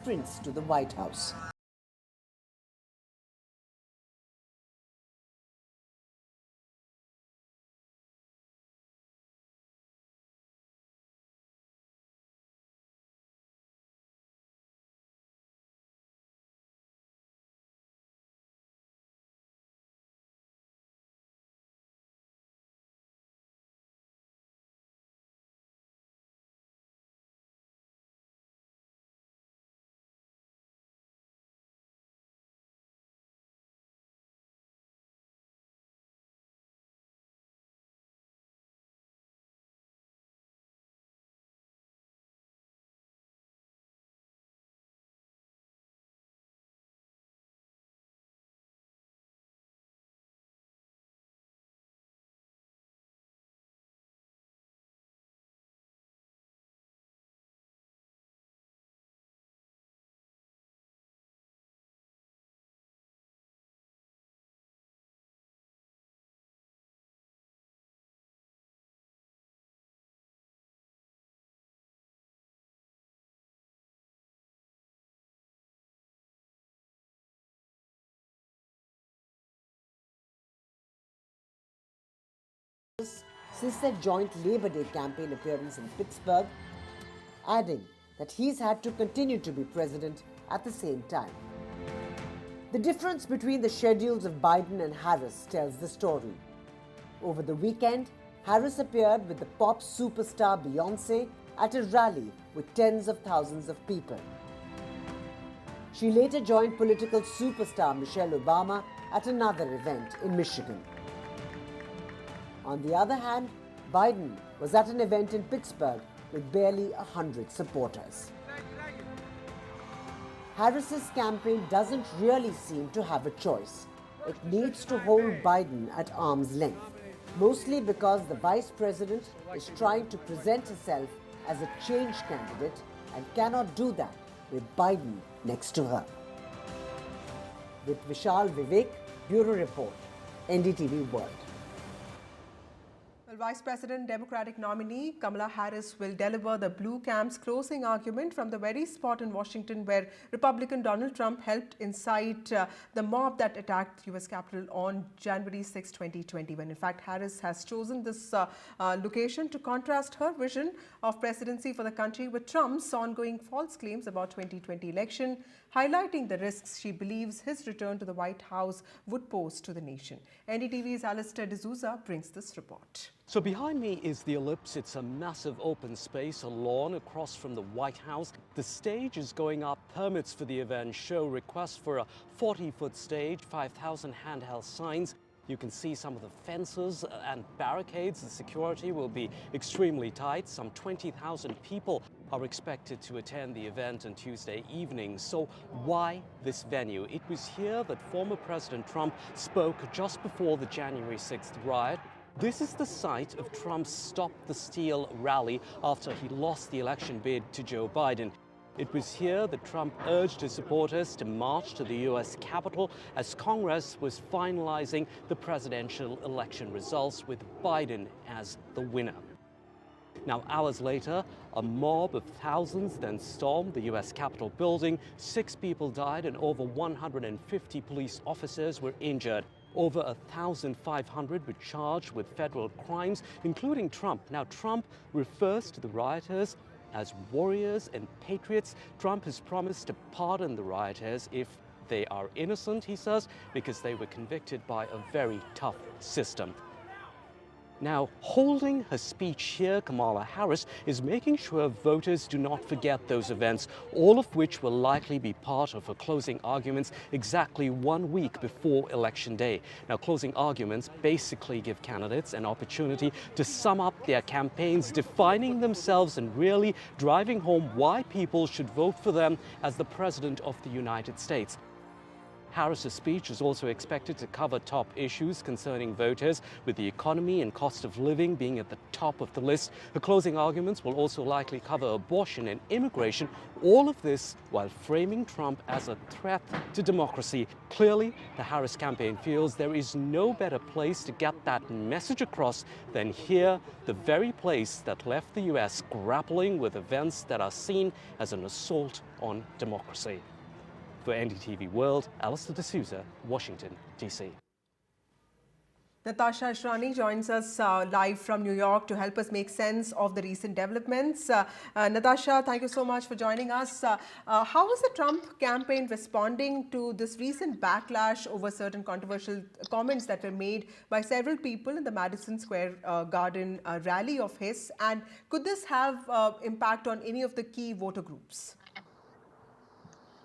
entrance to the White House. Since their joint Labor Day campaign appearance in Pittsburgh, adding that he's had to continue to be president at the same time. The difference between the schedules of Biden and Harris tells the story. Over the weekend, Harris appeared with the pop superstar Beyoncé at a rally with tens of thousands of people. She later joined political superstar Michelle Obama at another event in Michigan. On the other hand, Biden was at an event in Pittsburgh with barely 100 supporters. Harris's campaign doesn't really seem to have a choice. It needs to hold Biden at arm's length, mostly because the vice president is trying to present herself as a change candidate and cannot do that with Biden next to her. With Vishal Vivek, Bureau Report, NDTV World. Well, Vice President Democratic nominee Kamala Harris will deliver the blue camp's closing argument from the very spot in Washington where Republican Donald Trump helped incite the mob that attacked U.S. Capitol on January 6, 2021. In fact, Harris has chosen this location to contrast her vision of presidency for the country with Trump's ongoing false claims about 2020 election, highlighting the risks she believes his return to the White House would pose to the nation. NDTV's Alistair D'Souza brings this report. So behind me is the Ellipse. It's a massive open space, a lawn across from the White House. The stage is going up. Permits for the event show requests for a 40-foot stage, 5,000 handheld signs. You can see some of the fences and barricades. The security will be extremely tight. Some 20,000 people are expected to attend the event on Tuesday evening. So why this venue? It was here that former President Trump spoke just before the January 6th riot. This is the site of Trump's Stop the Steal rally after he lost the election bid to Joe Biden. It was here that Trump urged his supporters to march to the U.S. Capitol as Congress was finalizing the presidential election results with Biden as the winner. Now, hours later, a mob of thousands then stormed the U.S. Capitol building. 6 people died and over 150 police officers were injured. Over 1,500 were charged with federal crimes, including Trump. Now, Trump refers to the rioters as warriors and patriots. Trump has promised to pardon the rioters if they are innocent, he says, because they were convicted by a very tough system. Now, holding her speech here, Kamala Harris is making sure voters do not forget those events, all of which will likely be part of her closing arguments exactly 1 week before Election Day. Now, closing arguments basically give candidates an opportunity to sum up their campaigns, defining themselves and really driving home why people should vote for them as the President of the United States. Harris's speech is also expected to cover top issues concerning voters, with the economy and cost of living being at the top of the list. Her closing arguments will also likely cover abortion and immigration, all of this while framing Trump as a threat to democracy. Clearly, the Harris campaign feels there is no better place to get that message across than here, the very place that left the U.S. grappling with events that are seen as an assault on democracy. For NDTV World, Alistair D'Souza, Washington, D.C. Natasha Asani joins us live from New York to help us make sense of the recent developments. Natasha, thank you so much for joining us. How is the Trump campaign responding to this recent backlash over certain controversial comments that were made by several people in the Madison Square Garden rally of his? And could this have impact on any of the key voter groups?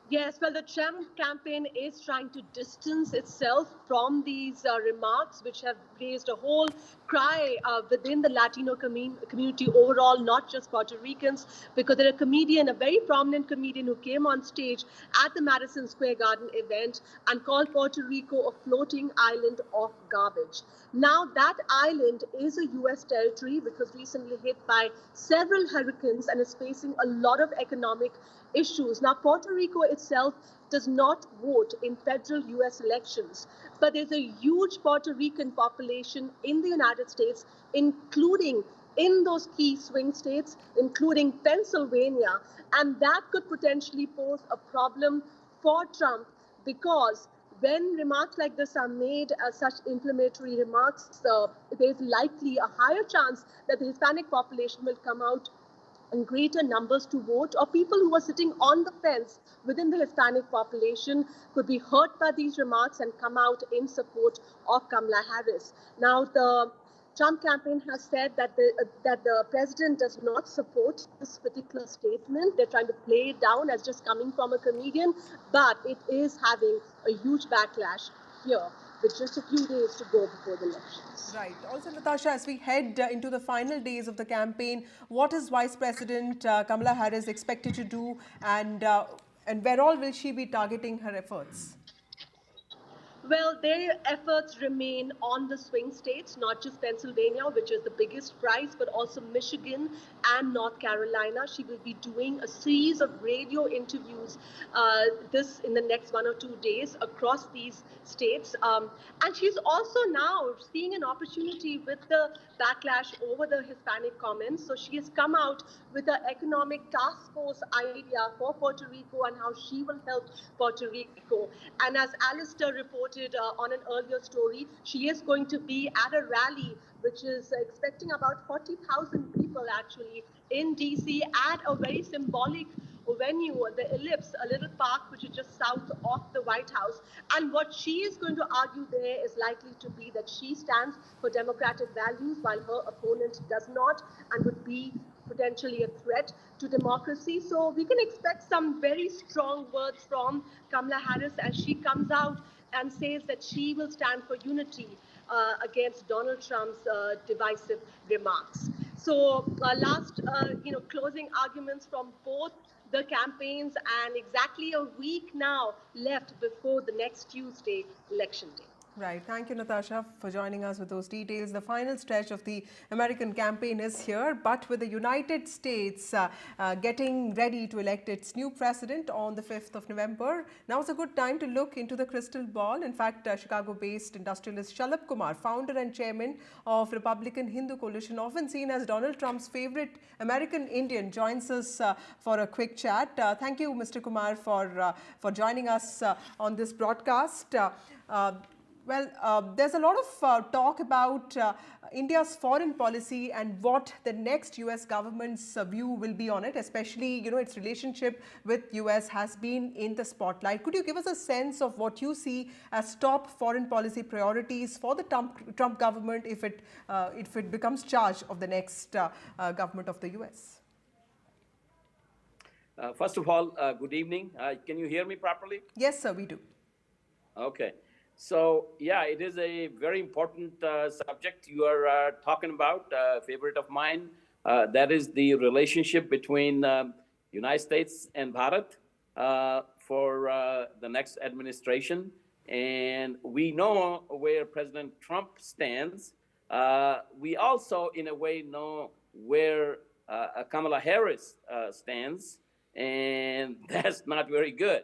Yes, well, the Trump campaign is trying to distance itself from these remarks, which have raised a whole cry within the Latino community overall, not just Puerto Ricans, because there a very prominent comedian who came on stage at the Madison Square Garden event and called Puerto Rico a floating island of garbage. Now, that island is a U.S. territory, which was recently hit by several hurricanes and is facing a lot of economic issues. Now, Puerto Rico itself does not vote in federal U.S. elections, but there's a huge Puerto Rican population in the United States, including in those key swing states, including Pennsylvania, and that could potentially pose a problem for Trump, because when remarks like this are made as such inflammatory remarks, there's likely a higher chance that the Hispanic population will come out in greater numbers to vote, or people who are sitting on the fence within the Hispanic population could be hurt by these remarks and come out in support of Kamala Harris. Now, the Trump campaign has said that the president does not support this particular statement. They're trying to play it down as just coming from a comedian, but it is having a huge backlash here with just a few days to go before the elections. Right. Also, Natasha, as we head into the final days of the campaign, what is Vice President Kamala Harris expected to do, and where all will she be targeting her efforts? Well, their efforts remain on the swing states, not just Pennsylvania, which is the biggest prize, but also Michigan and North Carolina. She will be doing a series of radio interviews in the next 1 or 2 days across these states. And she's also now seeing an opportunity with the backlash over the Hispanic comments. So she has come out with an economic task force idea for Puerto Rico and how she will help Puerto Rico. And as Alistair reported on an earlier story, she is going to be at a rally which is expecting about 40,000 people actually in DC at a very symbolic venue, the Ellipse, a little park which is just south of the White House. And what she is going to argue there is likely to be that she stands for democratic values while her opponent does not, and would be potentially a threat to democracy. So we can expect some very strong words from Kamala Harris as she comes out and says that she will stand for unity against Donald Trump's divisive remarks. So closing arguments from both the campaigns, and exactly a week now left before the next Tuesday, election day. Right. Thank you, Natasha, for joining us with those details. The final stretch of the American campaign is here, but with the United States getting ready to elect its new president on the 5th of November, now is a good time to look into the crystal ball. In fact, Chicago-based industrialist Shala Kumar, founder and chairman of Republican Hindu Coalition, often seen as Donald Trump's favorite American Indian, joins us for a quick chat. Thank you, Mr. Kumar, for joining us on this broadcast. There's a lot of talk about India's foreign policy and what the next US government's view will be on it, especially, its relationship with US has been in the spotlight. Could you give us a sense of what you see as top foreign policy priorities for the Trump government if it becomes charge of the next government of the US? First of all, good evening. Can you hear me properly? Yes, sir, we do. Okay. So, yeah, it is a very important subject you are talking about, favorite of mine. That is the relationship between United States and Bharat. for the next administration. And we know where President Trump stands. We also, in a way, know where Kamala Harris stands, and that's not very good.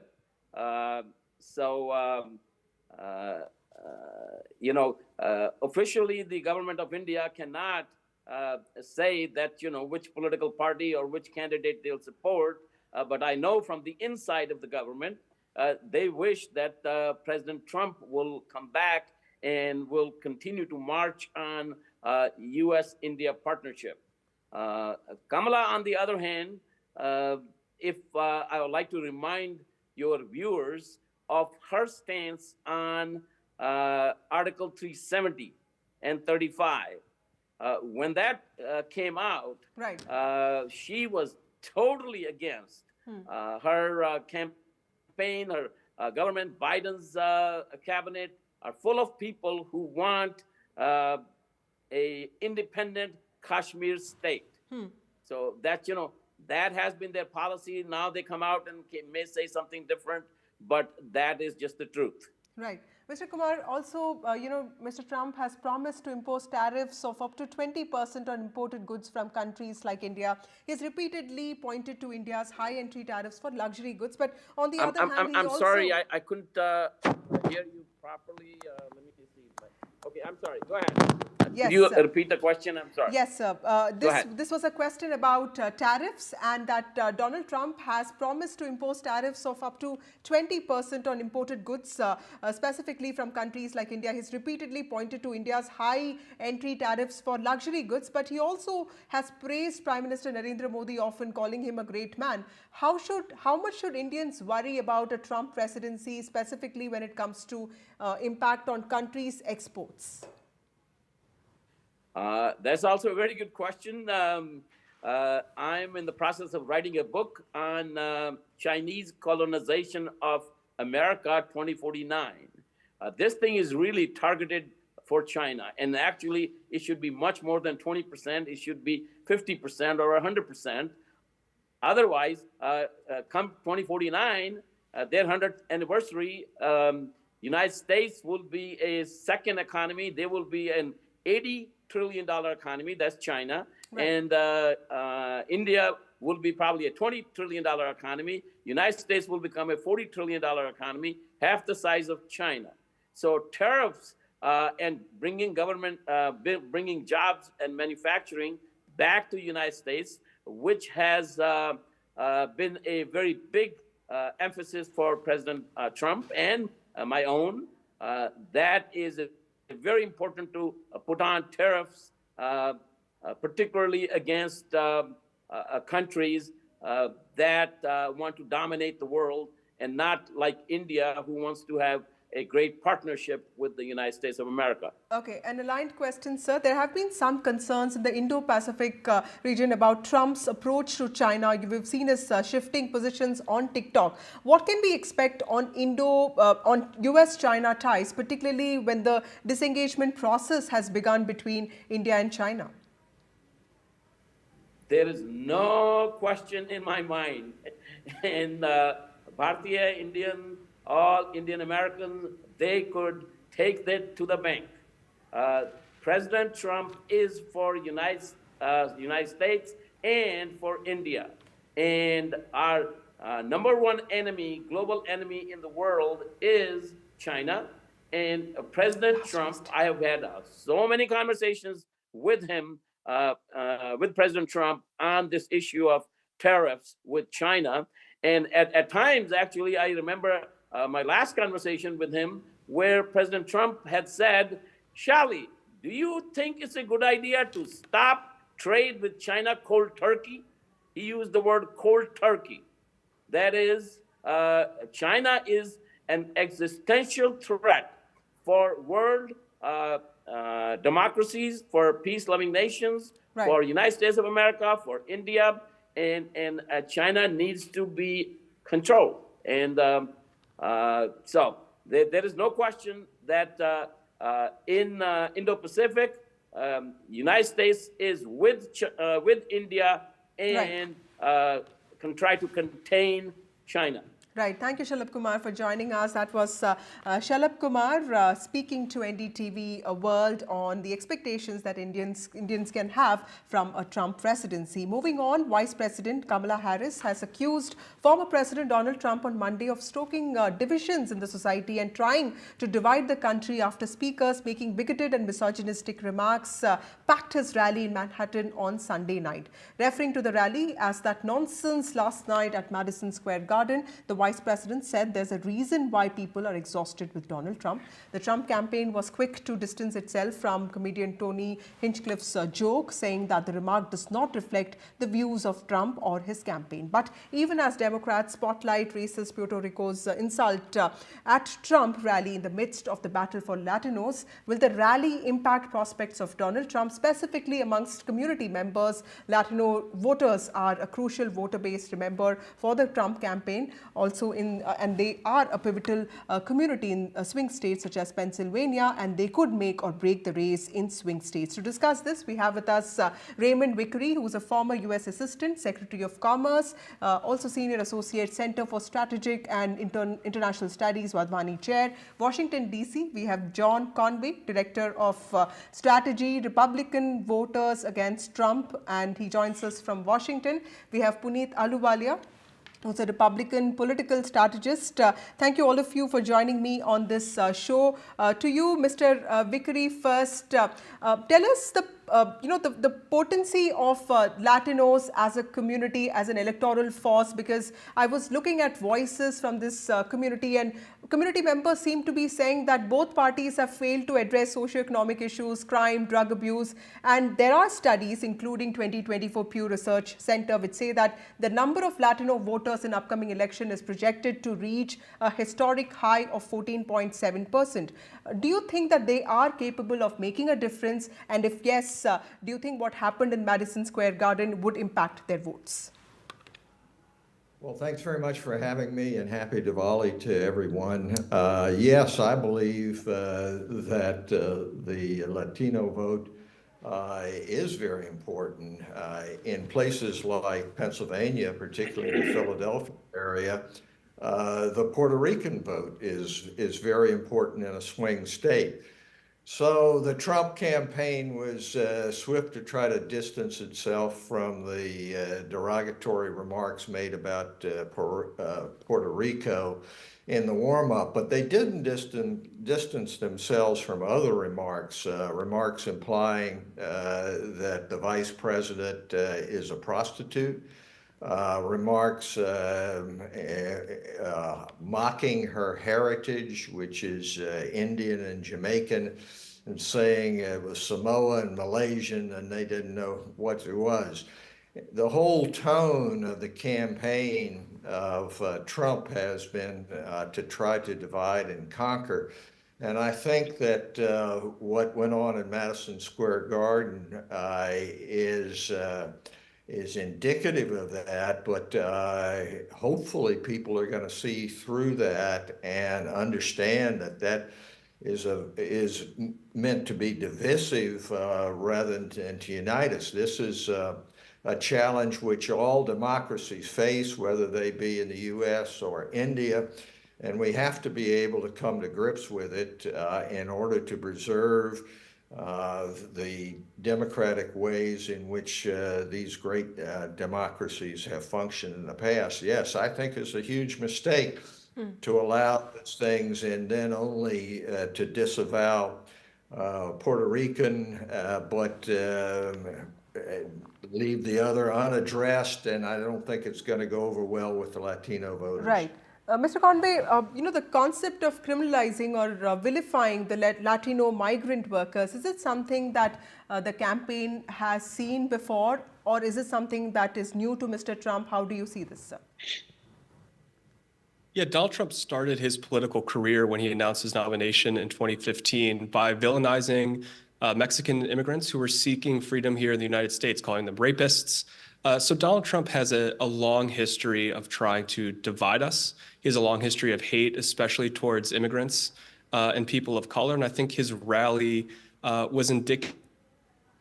Officially, the government of India cannot say that, which political party or which candidate they'll support. But I know from the inside of the government, they wish that President Trump will come back and will continue to march on U.S.-India partnership. Kamala, on the other hand, I would like to remind your viewers of her stance on Article 370 and 35. When that came out, right. She was totally against. Her campaign, her government, Biden's cabinet are full of people who want a independent Kashmir state. So that, that has been their policy. Now they come out and may say something different, but that is just the truth. Right. Mr. Kumar, also, Mr. Trump has promised to impose tariffs of up to 20% on imported goods from countries like India. He's repeatedly pointed to India's high entry tariffs for luxury goods, but on the other hand, I'm sorry, I couldn't hear you properly. Let me see. Okay, I'm sorry. Go ahead. Yes, Could you sir. repeat the question? I'm sorry. Yes, sir. This was a question about tariffs, and that Donald Trump has promised to impose tariffs of up to 20% on imported goods, specifically from countries like India. He's repeatedly pointed to India's high entry tariffs for luxury goods, but he also has praised Prime Minister Narendra Modi, often calling him a great man. How much should Indians worry about a Trump presidency, specifically when it comes to impact on countries' exports? That's also a very good question. I'm in the process of writing a book on Chinese colonization of America 2049. This thing is really targeted for China, and actually it should be much more than 20%. It should be 50% or 100%. Otherwise, come 2049, their 100th anniversary, United States will be a second economy. They will be an $80 trillion economy. That's China. Right. And India will be probably a $20 trillion economy. United States will become a $40 trillion economy, half the size of China. So tariffs and bringing jobs and manufacturing back to the United States, which has been a very big emphasis for President Trump and my own. That is very important to put on tariffs, particularly against countries that want to dominate the world, and not like India, who wants to have a great partnership with the United States of America. Okay, an aligned question, sir. There have been some concerns in the Indo-Pacific region about Trump's approach to China. We've seen his shifting positions on TikTok. What can we expect on US-China ties, particularly when the disengagement process has begun between India and China? There is no question in my mind. And Bharatiya, Indian, all Indian Americans, they could take that to the bank. President Trump is for United States and for India. And our number one enemy, global enemy in the world is China. And President Trump, I have had so many conversations with him, with President Trump on this issue of tariffs with China. And at times, actually, I remember my last conversation with him where President Trump had said, Shali, do you think it's a good idea to stop trade with China cold turkey? He used the word cold turkey. That is, China is an existential threat for world democracies, for peace-loving nations, right, for United States of America, for India, and China needs to be controlled. And so there is no question that in Indo-Pacific, United States is with India and right, can try to contain China. Right. Thank you, Shala Kumar, for joining us. That was Shala Kumar speaking to NDTV World on the expectations that Indians can have from a Trump presidency. Moving on, Vice President Kamala Harris has accused former President Donald Trump on Monday of stoking divisions in the society and trying to divide the country after speakers making bigoted and misogynistic remarks packed his rally in Manhattan on Sunday night. Referring to the rally as that nonsense last night at Madison Square Garden, the Vice President said there's a reason why people are exhausted with Donald Trump. The Trump campaign was quick to distance itself from comedian Tony Hinchcliffe's joke, saying that the remark does not reflect the views of Trump or his campaign. But even as Democrats spotlight racist Puerto Rico's insult at Trump rally in the midst of the battle for Latinos, will the rally impact prospects of Donald Trump, specifically amongst community members? Latino voters are a crucial voter base, remember, for the Trump campaign. Also and they are a pivotal community in swing states such as Pennsylvania, and they could make or break the race in swing states. To discuss this, we have with us Raymond Vickery, who is a former U.S. Assistant Secretary of Commerce, also Senior Associate Center for Strategic and International Studies, Wadhwani Chair. Washington, D.C., we have John Conway, Director of Strategy, Republican Voters Against Trump, and he joins us from Washington. We have Puneet Ahluwalia, who's a Republican political strategist. Thank you all of you for joining me on this show. To you, Mr. Vickery, first, tell us the potency of Latinos as a community, as an electoral force, because I was looking at voices from this community, and community members seem to be saying that both parties have failed to address socioeconomic issues, crime, drug abuse, and there are studies, including 2024 Pew Research Center, which say that the number of Latino voters in upcoming election is projected to reach a historic high of 14.7%. Do you think that they are capable of making a difference? And if yes, do you think what happened in Madison Square Garden would impact their votes? Well, thanks very much for having me, and happy Diwali to everyone. Yes, I believe that the Latino vote is very important. In places like Pennsylvania, particularly in the Philadelphia area, the Puerto Rican vote is very important in a swing state. So the Trump campaign was swift to try to distance itself from the derogatory remarks made about Puerto Rico in the warm-up, but they didn't distance themselves from other remarks, remarks implying that the vice president is a prostitute, remarks mocking her heritage, which is Indian and Jamaican, and saying it was Samoan, Malaysian, and they didn't know what it was. The whole tone of the campaign of Trump has been to try to divide and conquer. And I think that what went on in Madison Square Garden is indicative of that, but hopefully people are going to see through that and understand that that is meant to be divisive rather than to unite us. This is a challenge which all democracies face, whether they be in the U.S. or India, and we have to be able to come to grips with it in order to preserve the democratic ways in which these great democracies have functioned in the past. Yes, I think it's a huge mistake to allow these things and then only to disavow Puerto Rican, but leave the other unaddressed, and I don't think it's going to go over well with the Latino voters. Right. Mr. Conway, the concept of criminalizing or vilifying the Latino migrant workers, is it something that the campaign has seen before, or is it something that is new to Mr. Trump? How do you see this, sir? Yeah, Donald Trump started his political career when he announced his nomination in 2015 by villainizing Mexican immigrants who were seeking freedom here in the United States, calling them rapists. So Donald Trump has a long history of trying to divide us. He has a long history of hate, especially towards immigrants and people of color. And I think his rally was indicative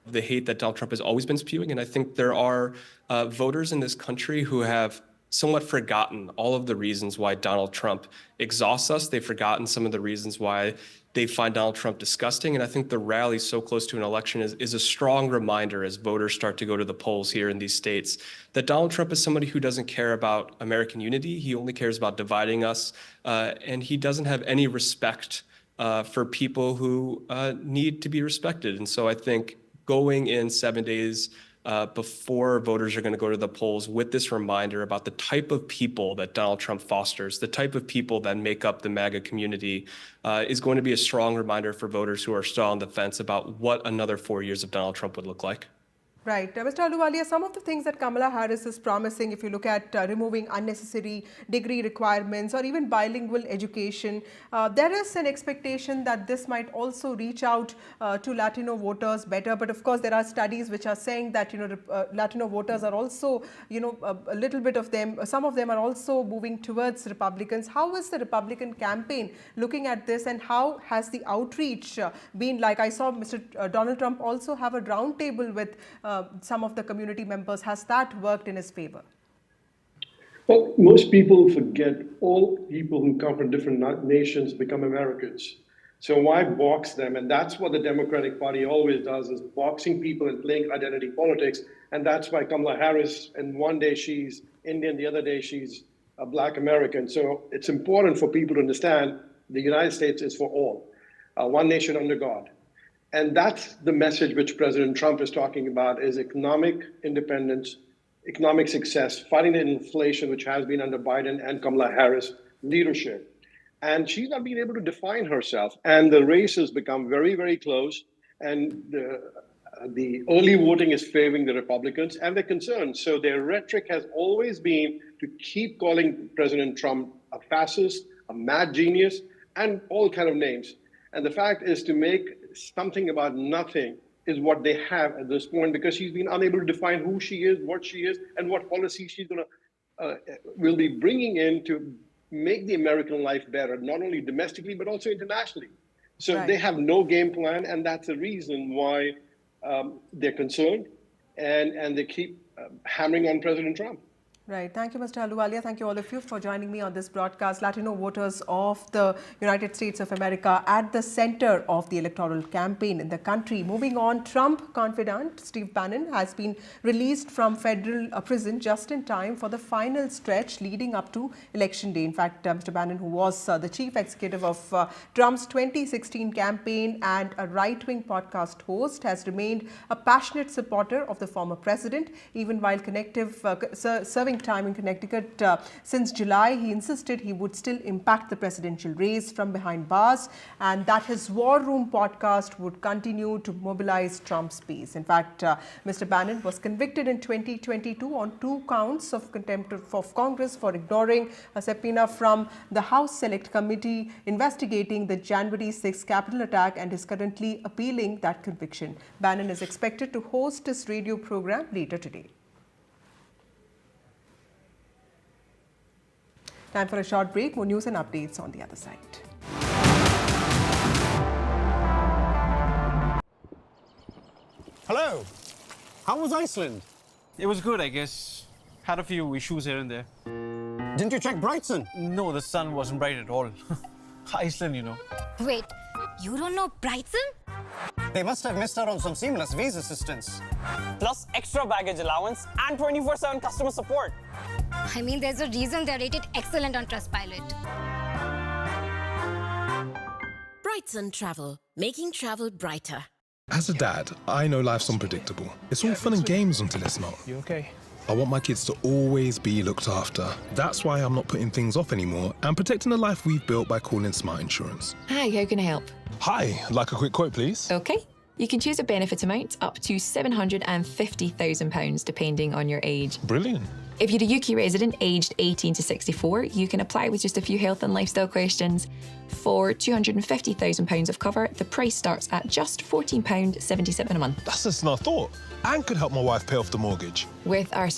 of the hate that Donald Trump has always been spewing. And I think there are voters in this country who have somewhat forgotten all of the reasons why Donald Trump exhausts us. They've forgotten some of the reasons why they find Donald Trump disgusting. And I think the rally so close to an election is a strong reminder as voters start to go to the polls here in these states that Donald Trump is somebody who doesn't care about American unity. He only cares about dividing us. And he doesn't have any respect for people who need to be respected. And so I think going in 7 days before voters are going to go to the polls with this reminder about the type of people that Donald Trump fosters, the type of people that make up the MAGA community, is going to be a strong reminder for voters who are still on the fence about what another 4 years of Donald Trump would look like. Right. Mr. Ahluwalia, some of the things that Kamala Harris is promising, if you look at removing unnecessary degree requirements or even bilingual education, there is an expectation that this might also reach out to Latino voters better. But of course, there are studies which are saying that, Latino voters are also, a little bit of them, some of them are also moving towards Republicans. How is the Republican campaign looking at this, and how has the outreach been like? I saw Mr. Donald Trump also have a roundtable with some of the community members. Has that worked in his favor? Well, most people forget all people who come from different nations become Americans. So why box them? And that's what the Democratic Party always does, is boxing people and playing identity politics. And that's why Kamala Harris, and one day she's Indian, the other day she's a Black American. So it's important for people to understand the United States is for all, one nation under God. And that's the message which President Trump is talking about, is economic independence, economic success, fighting the inflation, which has been under Biden and Kamala Harris leadership. And she's not been able to define herself. And the race has become very, very close. And the early voting is favoring the Republicans, and they're concerned. So their rhetoric has always been to keep calling President Trump a fascist, a mad genius, and all kind of names. And the fact is, to make something about nothing is what they have at this point, because she's been unable to define who she is, what she is, and what policy she's going to will be bringing in to make the American life better, not only domestically but also internationally. So They have no game plan, and that's the reason why they're concerned, and they keep hammering on President Trump. Right. Thank you, Mr. Ahluwalia. Thank you, all of you, for joining me on this broadcast. Latino voters of the United States of America at the center of the electoral campaign in the country. Moving on, Trump confidant Steve Bannon has been released from federal prison just in time for the final stretch leading up to Election Day. In fact, Mr. Bannon, who was the chief executive of Trump's 2016 campaign and a right-wing podcast host, has remained a passionate supporter of the former president, even while serving time in Connecticut since July. He insisted he would still impact the presidential race from behind bars, and that his War Room podcast would continue to mobilize Trump's base. In fact, Mr. Bannon was convicted in 2022 on 2 counts of contempt of Congress for ignoring a subpoena from the House Select Committee investigating the January 6th Capitol attack, and is currently appealing that conviction. Bannon is expected to host his radio program later today. Time for a short break. More news and updates on the other side. Hello. How was Iceland? It was good, I guess. Had a few issues here and there. Didn't you check Brighton? No, the sun wasn't bright at all. Iceland, you know. Wait, you don't know Brighton? They must have missed out on some seamless visa assistance. Plus extra baggage allowance and 24/7 customer support. I mean, there's a reason they're rated excellent on Trustpilot. Brighton Travel, making travel brighter. As a dad, I know life's unpredictable. It's all fun and games until it's not. You okay? I want my kids to always be looked after. That's why I'm not putting things off anymore and protecting the life we've built by calling Smart Insurance. Hi, how can I help? Hi, I'd like a quick quote, please. Okay. You can choose a benefit amount up to £750,000 depending on your age. Brilliant. If you're a UK resident aged 18 to 64, you can apply with just a few health and lifestyle questions. For £250,000 of cover, the price starts at just £14.77 a month. That's less than I thought, and could help my wife pay off the mortgage. With our